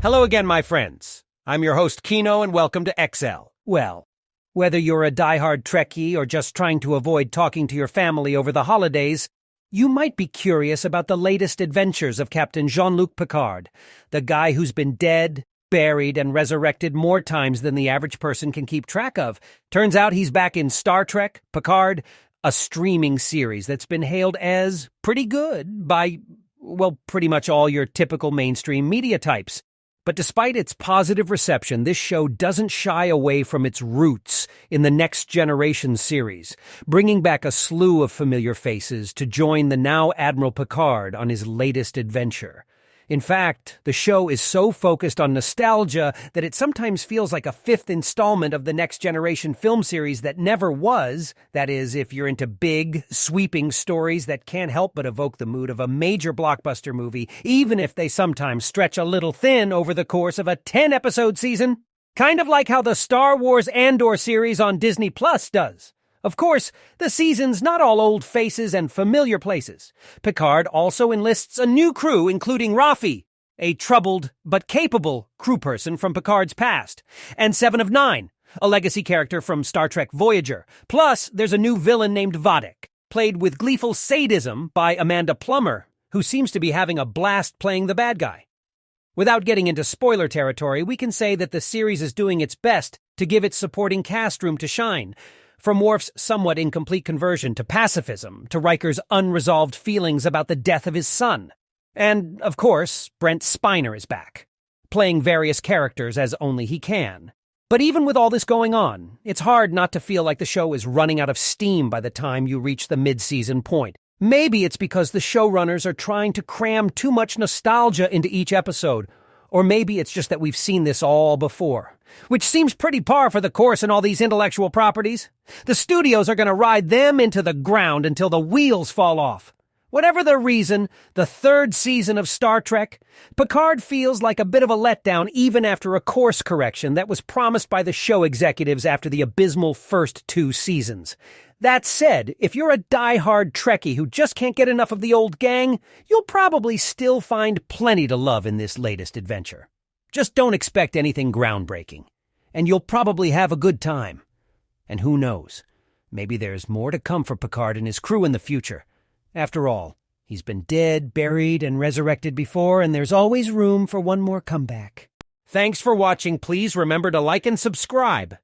Hello again, my friends. I'm your host, Kino, and welcome to XL. Well, whether you're a diehard Trekkie or just trying to avoid talking to your family over the holidays, you might be curious about the latest adventures of Captain Jean-Luc Picard, the guy who's been dead, buried, and resurrected more times than the average person can keep track of. Turns out he's back in Star Trek, Picard, a streaming series that's been hailed as pretty good by, well, pretty much all your typical mainstream media types. But despite its positive reception, this show doesn't shy away from its roots in the Next Generation series, bringing back a slew of familiar faces to join the now Admiral Picard on his latest adventure. In fact, the show is so focused on nostalgia that it sometimes feels like a fifth installment of the Next Generation film series that never was. That is, if you're into big, sweeping stories that can't help but evoke the mood of a major blockbuster movie, even if they sometimes stretch a little thin over the course of a 10-episode season. Kind of like how the Star Wars Andor series on Disney Plus does. Of course, the season's not all old faces and familiar places. Picard also enlists a new crew, including Raffi, a troubled but capable crew person from Picard's past, and Seven of Nine, a legacy character from Star Trek Voyager. Plus, there's a new villain named Vadic, played with gleeful sadism by Amanda Plummer, who seems to be having a blast playing the bad guy. Without getting into spoiler territory, we can say that the series is doing its best to give its supporting cast room to shine. From Worf's somewhat incomplete conversion to pacifism, to Riker's unresolved feelings about the death of his son. And, of course, Brent Spiner is back, playing various characters as only he can. But even with all this going on, it's hard not to feel like the show is running out of steam by the time you reach the mid-season point. Maybe it's because the showrunners are trying to cram too much nostalgia into each episode, or maybe it's just that we've seen this all before, which seems pretty par for the course in all these intellectual properties. The studios are going to ride them into the ground until the wheels fall off. Whatever the reason, the third season of Star Trek, Picard feels like a bit of a letdown even after a course correction that was promised by the show executives after the abysmal first two seasons. That said, if you're a die-hard Trekkie who just can't get enough of the old gang, you'll probably still find plenty to love in this latest adventure. Just don't expect anything groundbreaking, and you'll probably have a good time. And who knows, maybe there's more to come for Picard and his crew in the future. After all, he's been dead, buried, and resurrected before, and there's always room for one more comeback. Thanks for watching. Please remember to like and subscribe.